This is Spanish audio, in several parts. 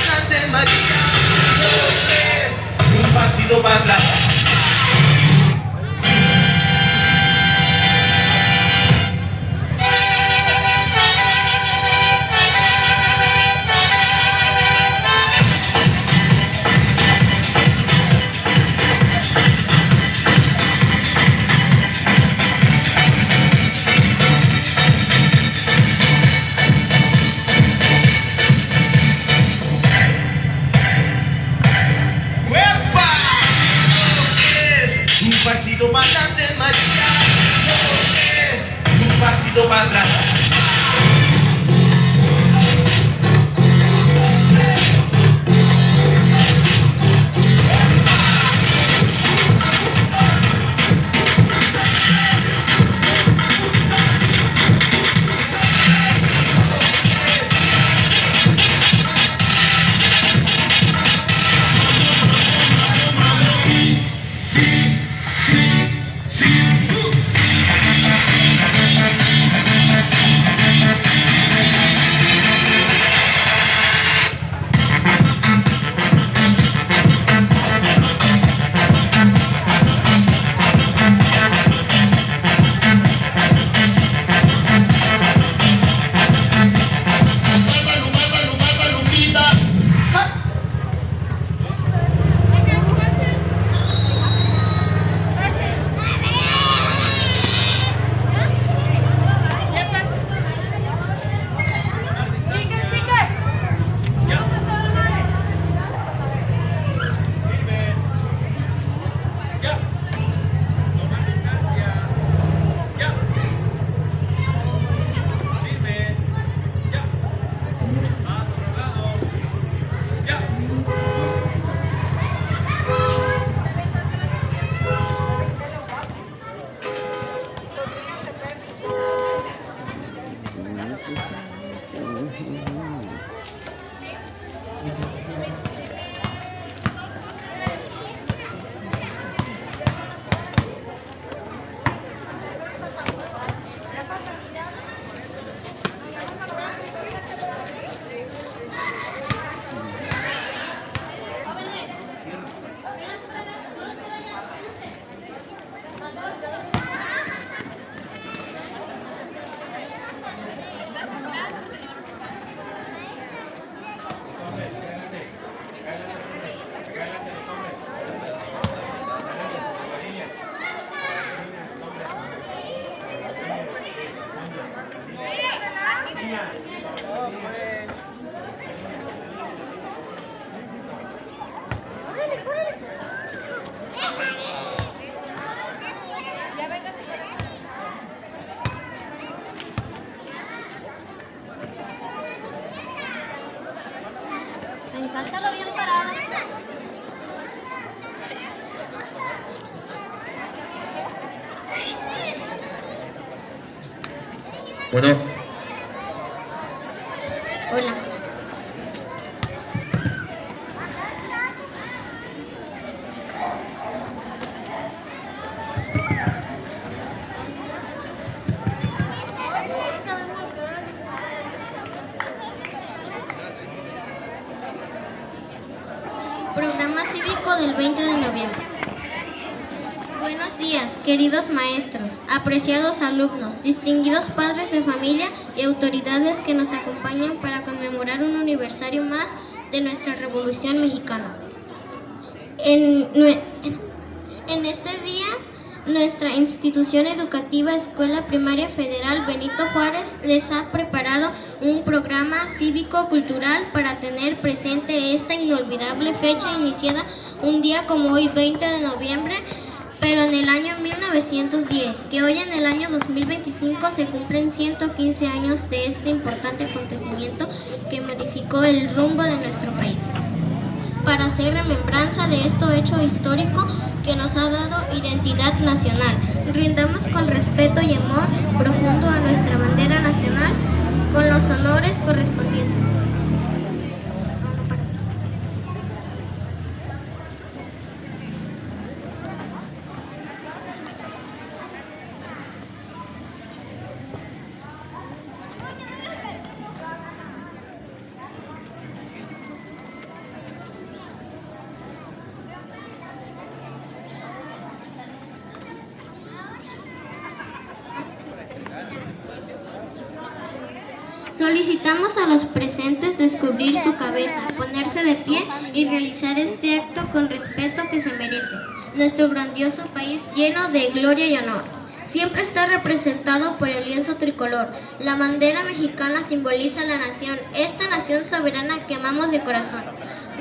adelante, María. Dos, tres, un pasito para atrás. Un pasito para adelante, María. Dos, tres, un pasito para atrás. Sáltalo bien parado. Bueno. Hola. Programa cívico del 20 de noviembre. Buenos días, queridos maestros, apreciados alumnos, distinguidos padres de familia y autoridades que nos acompañan para conmemorar un aniversario más de nuestra Revolución Mexicana. En este día, nuestra institución educativa Escuela Primaria Federal Benito Juárez les ha preparado un programa cívico-cultural para tener presente esta inolvidable fecha iniciada un día como hoy, 20 de noviembre, pero en el año 1910, que hoy en el año 2025 se cumplen 115 años de este importante acontecimiento que modificó el rumbo de nuestro país. Para hacer remembranza de este hecho histórico que nos ha dado identidad nacional, rindamos con respeto y amor profundo a nuestra bandera nacional con los honores correspondientes. Solicitamos a los presentes descubrir su cabeza, ponerse de pie y realizar este acto con respeto que se merece. Nuestro grandioso país lleno de gloria y honor siempre está representado por el lienzo tricolor. La bandera mexicana simboliza la nación, esta nación soberana que amamos de corazón.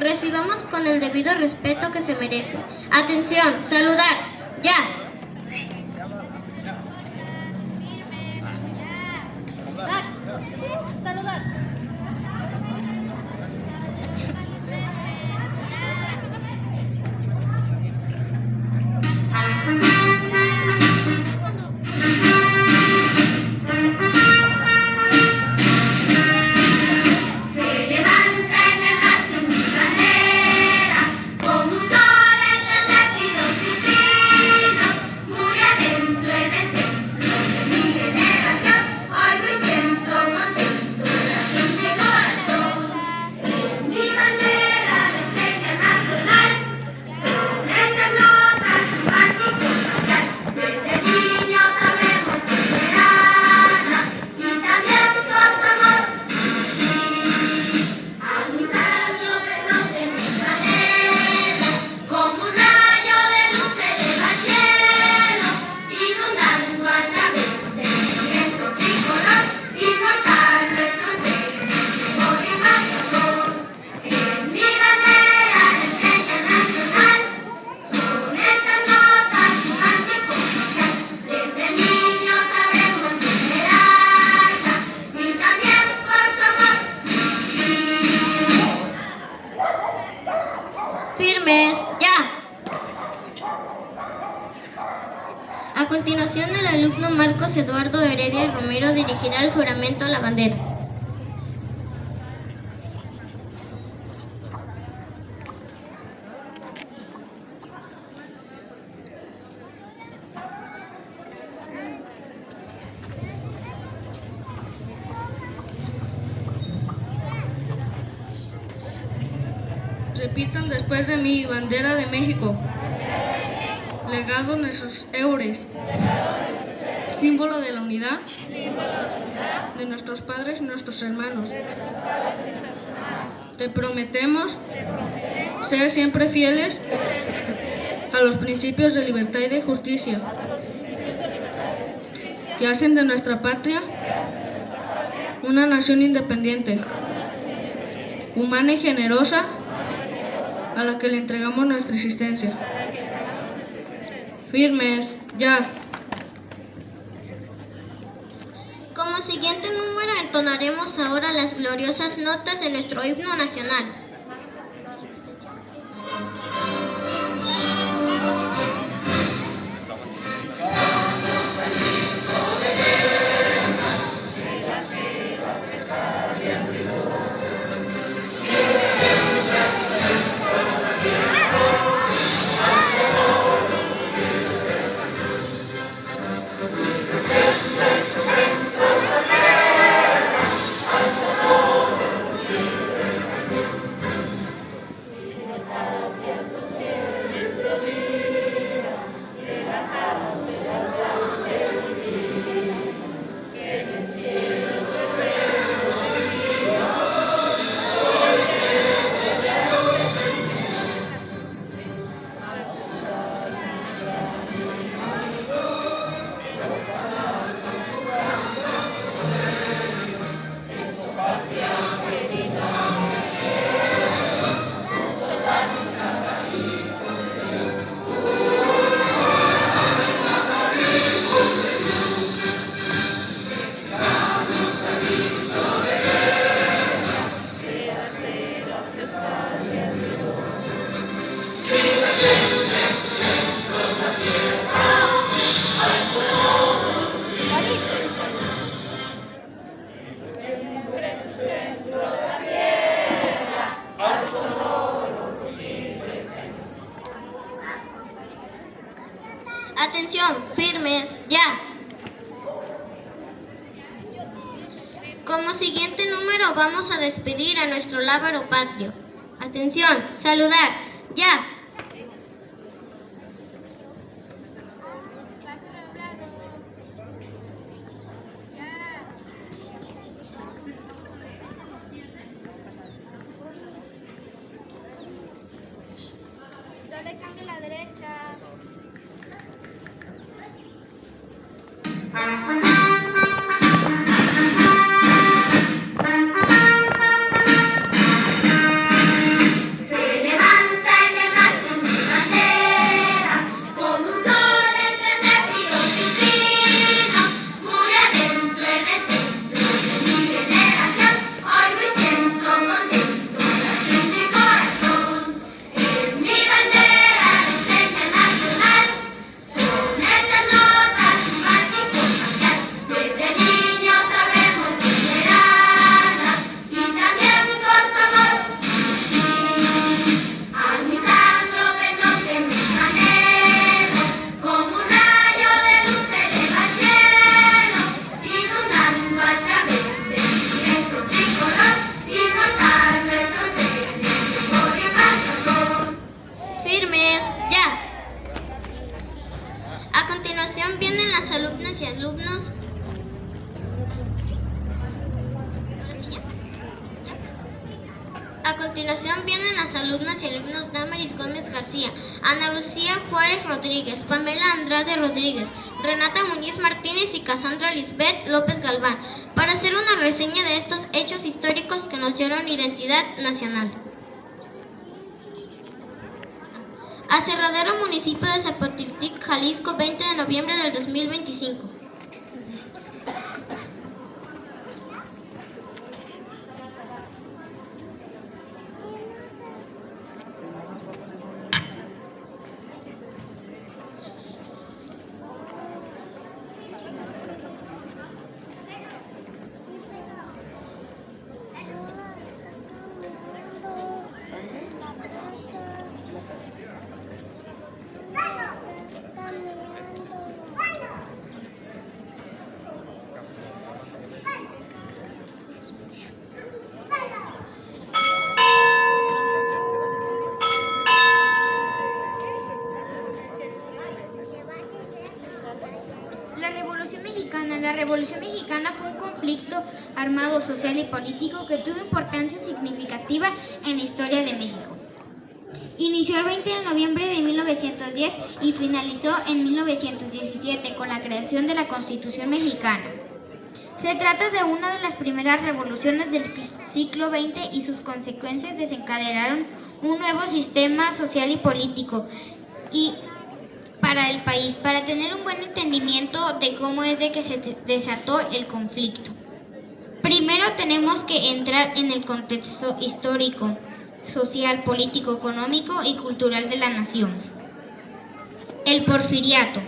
Recibamos con el debido respeto que se merece. Atención, saludar, ya. Firmes, ya. A continuación, el alumno Marcos Eduardo Heredia Romero dirigirá el juramento a la bandera. Repitan después de mí: bandera de México, legado de nuestros héroes, símbolo de la unidad de nuestros padres y nuestros hermanos. Te prometemos ser siempre fieles a los principios de libertad y de justicia que hacen de nuestra patria una nación independiente, humana y generosa, a la que le entregamos nuestra existencia. Firmes, ya. Como siguiente número entonaremos ahora las gloriosas notas de nuestro himno nacional. Atención, firmes, ya. Como siguiente número vamos a despedir a nuestro lábaro patrio. Atención, saludar, ya. de cambio a la derecha. Firmes, ya. A continuación vienen las alumnas y alumnos. Ahora sí, ya. A continuación vienen las alumnas y alumnos Damaris Gómez García, Ana Lucía Juárez Rodríguez, Pamela Andrade Rodríguez, Renata Muñiz Martínez y Cassandra Lisbeth López Galván, para hacer una reseña de estos hechos históricos que nos dieron identidad nacional. Aserradero, municipio de Zapotiltic, Jalisco, 20 de noviembre del 2025. La Revolución Mexicana fue un conflicto armado, social y político que tuvo importancia significativa en la historia de México. Inició el 20 de noviembre de 1910 y finalizó en 1917 con la creación de la Constitución Mexicana. Se trata de una de las primeras revoluciones del siglo XX y sus consecuencias desencadenaron un nuevo sistema social y político para el país, para tener un buen entendimiento de cómo es de que se desató el conflicto. Primero tenemos que entrar en el contexto histórico, social, político, económico y cultural de la nación. El Porfiriato.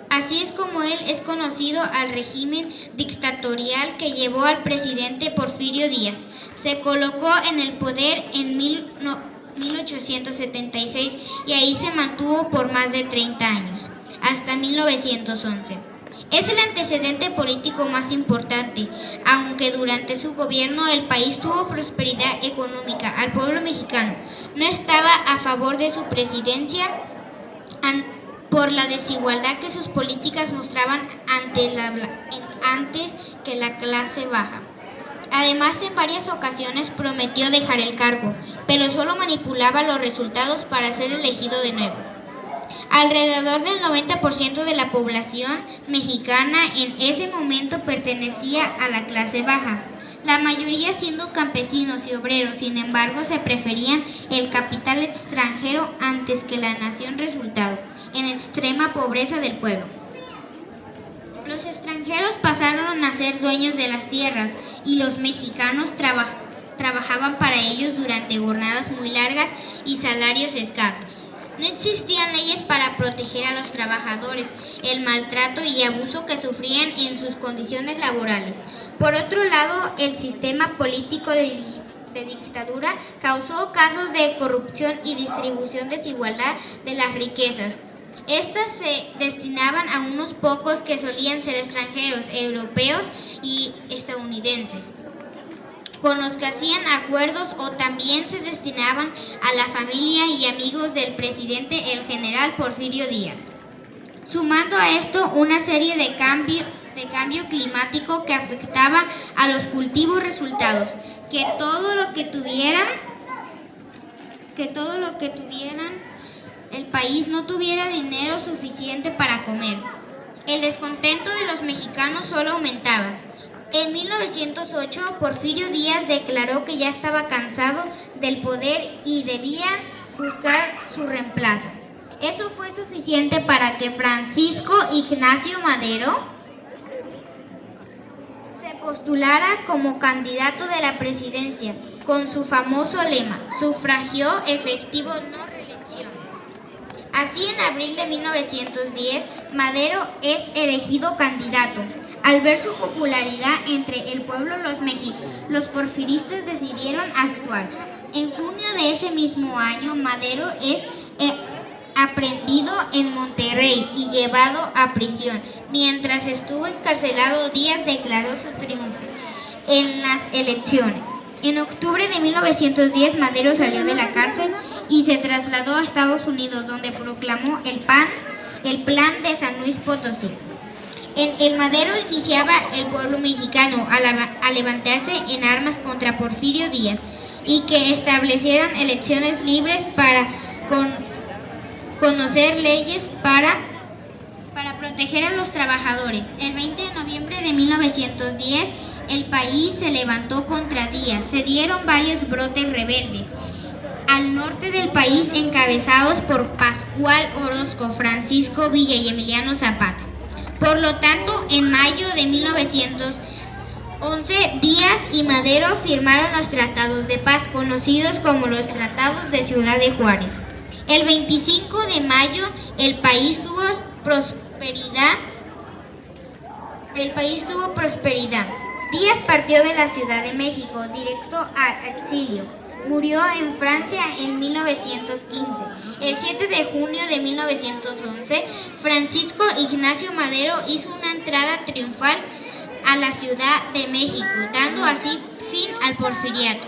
Así es como él es conocido al régimen dictatorial que llevó al presidente Porfirio Díaz. Se colocó en el poder en 1876 y ahí se mantuvo por más de 30 años, hasta 1911. Es el antecedente político más importante, aunque durante su gobierno el país tuvo prosperidad económica. Al pueblo mexicano no estaba a favor de su presidencia por la desigualdad que sus políticas mostraban antes que la clase baja. Además, en varias ocasiones prometió dejar el cargo, pero solo manipulaba los resultados para ser elegido de nuevo. Alrededor del 90% de la población mexicana en ese momento pertenecía a la clase baja, la mayoría siendo campesinos y obreros. Sin embargo, se preferían el capital extranjero antes que la nación, resultado en extrema pobreza del pueblo. Los extranjeros pasaron a ser dueños de las tierras y los mexicanos trabajaban para ellos durante jornadas muy largas y salarios escasos. No existían leyes para proteger a los trabajadores, el maltrato y abuso que sufrían en sus condiciones laborales. Por otro lado, el sistema político de dictadura causó casos de corrupción y distribución desigualdad de las riquezas. Estas se destinaban a unos pocos que solían ser extranjeros, europeos y estadounidenses, con los que hacían acuerdos, o también se destinaban a la familia y amigos del presidente, el general Porfirio Díaz. Sumando a esto una serie de cambio climático que afectaba a los cultivos, resultados que todo lo que tuvieran que todo lo que tuvieran el país no tuviera dinero suficiente para comer. El descontento de los mexicanos solo aumentaba. En 1908, Porfirio Díaz declaró que ya estaba cansado del poder y debía buscar su reemplazo. Eso fue suficiente para que Francisco Ignacio Madero se postulara como candidato de la presidencia con su famoso lema: sufragio efectivo, no reelección. Así, en abril de 1910, Madero es elegido candidato. Al ver su popularidad entre el pueblo, los porfiristas decidieron actuar. En junio de ese mismo año, Madero es aprehendido en Monterrey y llevado a prisión. Mientras estuvo encarcelado, Díaz declaró su triunfo en las elecciones. En octubre de 1910, Madero salió de la cárcel y se trasladó a Estados Unidos, donde proclamó el Plan de San Luis Potosí. En el Madero iniciaba el pueblo mexicano a levantarse en armas contra Porfirio Díaz y que establecieran elecciones libres para conocer leyes para proteger a los trabajadores. El 20 de noviembre de 1910, el país se levantó contra Díaz. Se dieron varios brotes rebeldes al norte del país encabezados por Pascual Orozco, Francisco Villa y Emiliano Zapata. Por lo tanto, en mayo de 1911, Díaz y Madero firmaron los tratados de paz, conocidos como los Tratados de Ciudad de Juárez. El 25 de mayo, el país tuvo prosperidad. Díaz partió de la Ciudad de México directo al exilio. Murió en Francia en 1915. El 7 de junio de 1911, Francisco Ignacio Madero hizo una entrada triunfal a la Ciudad de México, dando así fin al porfiriato.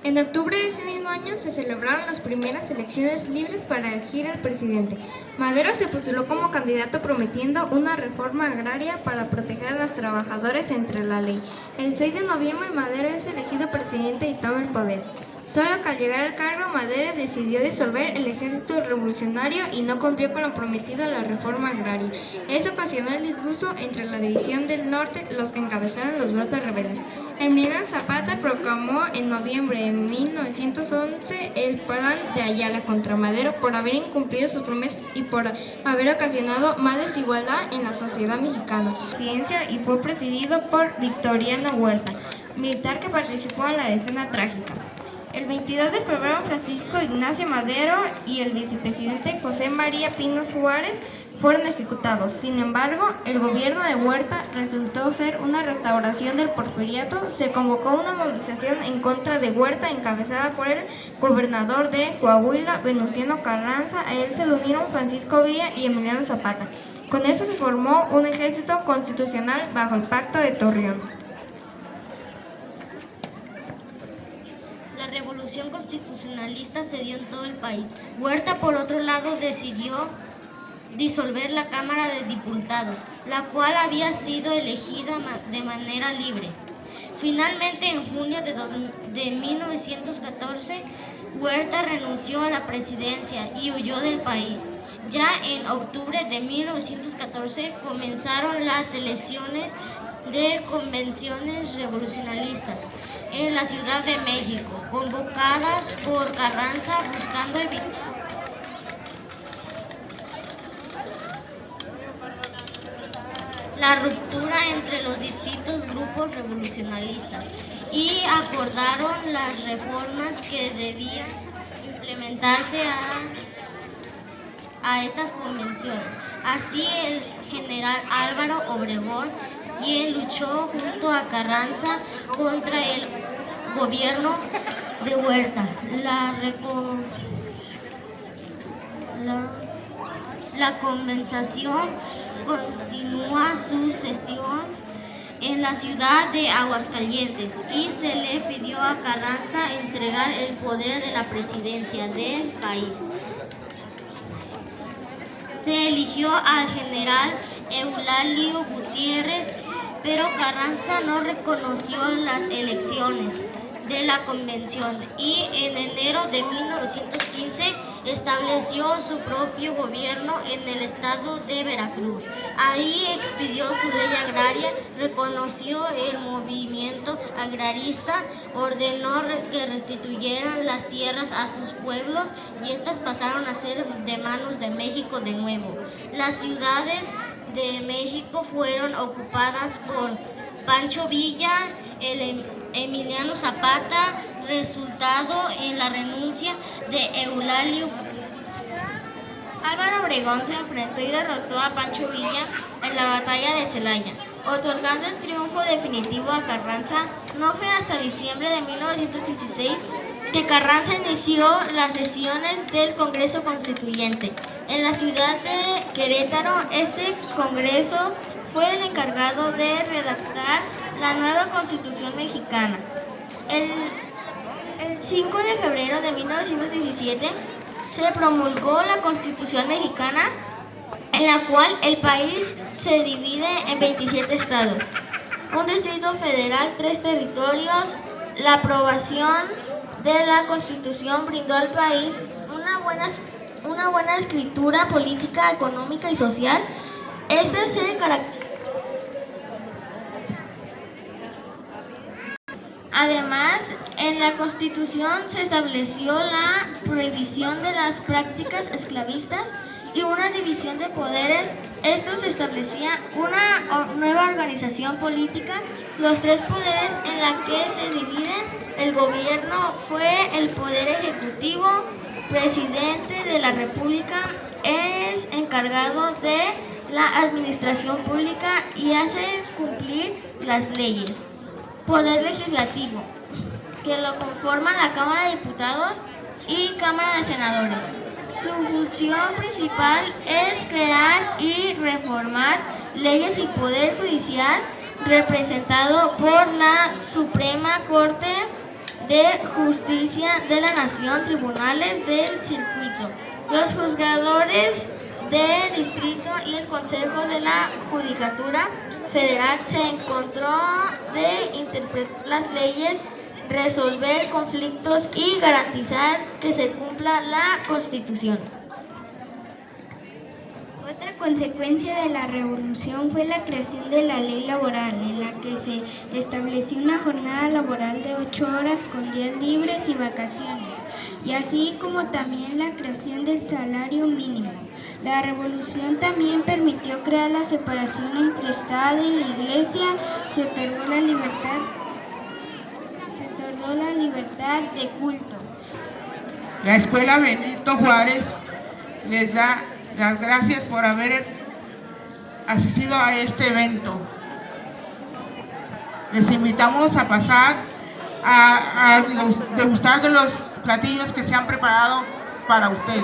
En octubre de ese mismo año se celebraron las primeras elecciones libres para elegir al presidente. Madero se postuló como candidato prometiendo una reforma agraria para proteger a los trabajadores entre la ley. El 6 de noviembre Madero es elegido presidente y toma el poder. Solo que al llegar al cargo, Madero decidió disolver el ejército revolucionario y no cumplió con lo prometido a la reforma agraria. Eso ocasionó el disgusto entre la división del norte, los que encabezaron los brotes rebeldes. Emiliano Zapata proclamó en noviembre de 1911 el Plan de Ayala contra Madero por haber incumplido sus promesas y por haber ocasionado más desigualdad en la sociedad mexicana. Y fue presidido por Victoriano Huerta, militar que participó en la escena trágica. El 22 de febrero, Francisco Ignacio Madero y el vicepresidente José María Pino Suárez fueron ejecutados. Sin embargo, el gobierno de Huerta resultó ser una restauración del porfiriato. Se convocó una movilización en contra de Huerta encabezada por el gobernador de Coahuila, Venustiano Carranza. A él se le unieron Francisco Villa y Emiliano Zapata. Con eso se formó un ejército constitucional bajo el Pacto de Torreón. La revolución constitucionalista se dio en todo el país. Huerta, por otro lado, decidió disolver la Cámara de Diputados, la cual había sido elegida de manera libre. Finalmente, en junio de 1914, Huerta renunció a la presidencia y huyó del país. Ya en octubre de 1914 comenzaron las elecciones de convenciones revolucionalistas en la Ciudad de México, convocadas por Carranza buscando evitar la ruptura entre los distintos grupos revolucionalistas y acordaron las reformas que debían implementarse a estas convenciones. Así, el general Álvaro Obregón, quien luchó junto a Carranza contra el gobierno de Huerta, la convención continúa su sesión en la ciudad de Aguascalientes y se le pidió a Carranza entregar el poder de la presidencia del país. Se eligió al general Eulalio Gutiérrez, pero Carranza no reconoció las elecciones de la convención y en enero de 1915 estableció su propio gobierno en el estado de Veracruz. Ahí expidió su ley agraria, reconoció el movimiento agrarista, ordenó que restituyeran las tierras a sus pueblos y estas pasaron a ser de manos de México de nuevo. Las ciudades de México fueron ocupadas por Pancho Villa, Emiliano Zapata, resultado en la renuncia de Eulalio. Álvaro Obregón se enfrentó y derrotó a Pancho Villa en la batalla de Celaya, otorgando el triunfo definitivo a Carranza. No fue hasta diciembre de 1916 que Carranza inició las sesiones del Congreso Constituyente. En la ciudad de Querétaro, este Congreso fue el encargado de redactar la nueva Constitución mexicana. El 5 de febrero de 1917 se promulgó la Constitución mexicana, en la cual el país se divide en 27 estados, un distrito federal, 3 territorios. La aprobación de la Constitución brindó al país una buena escritura política, económica y social. Esta se caracteriza. Además, en la Constitución se estableció la prohibición de las prácticas esclavistas y una división de poderes. Esto se establecía una nueva organización política. Los 3 poderes en la que se dividen el gobierno fue el poder ejecutivo, presidente de la República, es encargado de la administración pública y hace cumplir las leyes. Poder legislativo, que lo conforman la Cámara de Diputados y Cámara de Senadores. Su función principal es crear y reformar leyes y poder judicial representado por la Suprema Corte de Justicia de la Nación, tribunales del circuito, los juzgadores de distrito y el Consejo de la Judicatura Federal se encontró de interpretar las leyes, resolver conflictos y garantizar que se cumpla la Constitución. Otra consecuencia de la revolución fue la creación de la ley laboral, en la que se estableció una jornada laboral de 8 horas con días libres y vacaciones, y así como también la creación del salario mínimo. La revolución también permitió crear la separación entre Estado y la Iglesia, se otorgó la libertad de culto. La Escuela Benito Juárez les da las gracias por haber asistido a este evento. Les invitamos a pasar a degustar de los platillos que se han preparado para ustedes.